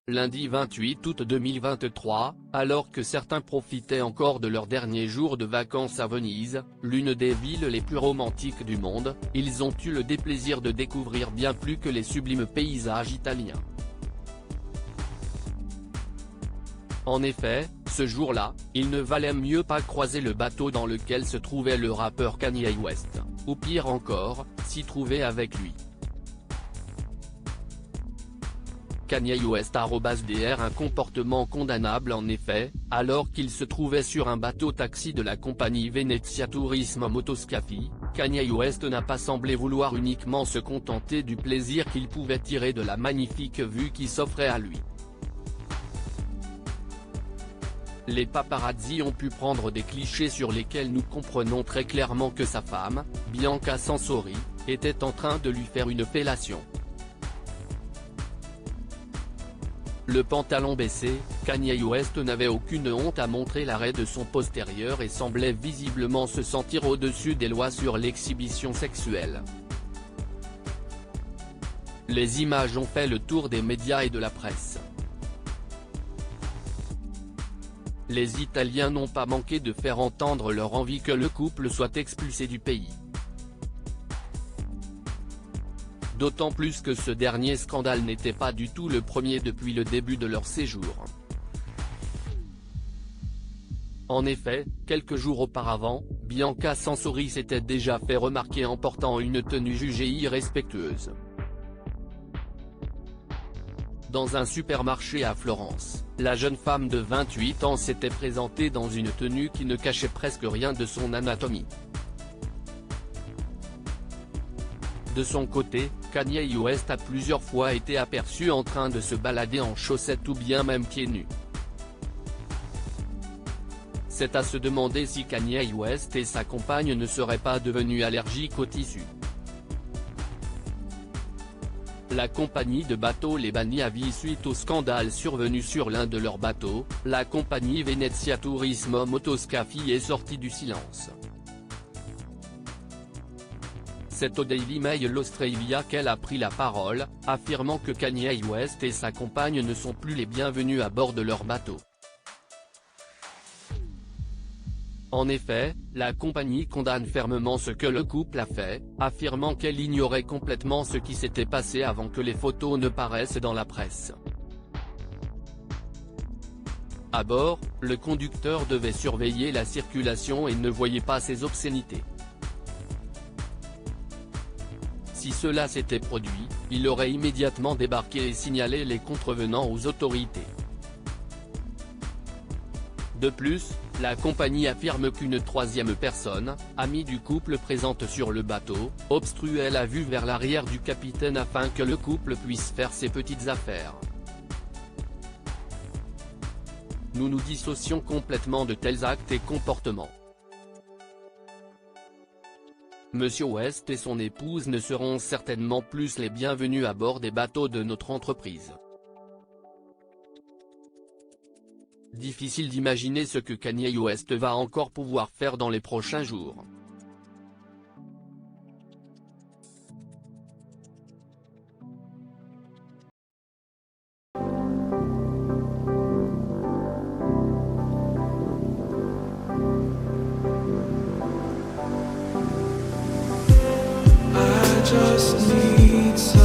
Lundi 28 août 2023, alors que certains profitaient encore de leurs derniers jours de vacances à Venise, l'une des villes les plus romantiques du monde, ils ont eu le déplaisir de découvrir bien plus que les sublimes paysages italiens. En effet, ce jour-là, il ne valait mieux pas croiser le bateau dans lequel se trouvait le rappeur Kanye West, ou pire encore, s'y trouver avec lui. Kanye West _DR un comportement condamnable en effet, alors qu'il se trouvait sur un bateau taxi de la compagnie Venezia Turismo Motoscafi, Kanye West n'a pas semblé vouloir uniquement se contenter du plaisir qu'il pouvait tirer de la magnifique vue qui s'offrait à lui. Les paparazzi ont pu prendre des clichés sur lesquels nous comprenons très clairement que sa femme, Bianca Censori, était en train de lui faire une fellation. Le pantalon baissé, Kanye West n'avait aucune honte à montrer l'arrêt de son postérieur et semblait visiblement se sentir au-dessus des lois sur l'exhibition sexuelle. Les images ont fait le tour des médias et de la presse. Les Italiens n'ont pas manqué de faire entendre leur envie que le couple soit expulsé du pays. D'autant plus que ce dernier scandale n'était pas du tout le premier depuis le début de leur séjour. En effet, quelques jours auparavant, Bianca Censori s'était déjà fait remarquer en portant une tenue jugée irrespectueuse. Dans un supermarché à Florence, la jeune femme de 28 ans s'était présentée dans une tenue qui ne cachait presque rien de son anatomie. De son côté, Kanye West a plusieurs fois été aperçu en train de se balader en chaussettes ou bien même pieds nus. C'est à se demander si Kanye West et sa compagne ne seraient pas devenus allergiques au tissu. La compagnie de bateaux les bannit à vie suite au scandale survenu sur l'un de leurs bateaux, la compagnie Venezia Turismo Motoscafi est sortie du silence. C'est au Daily Mail l'Australia qu'elle a pris la parole, affirmant que Kanye West et sa compagne ne sont plus les bienvenus à bord de leur bateau. En effet, la compagnie condamne fermement ce que le couple a fait, affirmant qu'elle ignorait complètement ce qui s'était passé avant que les photos ne paraissent dans la presse. À bord, le conducteur devait surveiller la circulation et ne voyait pas ces obscénités. Si cela s'était produit, il aurait immédiatement débarqué et signalé les contrevenants aux autorités. De plus, la compagnie affirme qu'une troisième personne, amie du couple présente sur le bateau, obstruait la vue vers l'arrière du capitaine afin que le couple puisse faire ses petites affaires. Nous nous dissocions complètement de tels actes et comportements. Monsieur West et son épouse ne seront certainement plus les bienvenus à bord des bateaux de notre entreprise. Difficile d'imaginer ce que Kanye West va encore pouvoir faire dans les prochains jours. Just need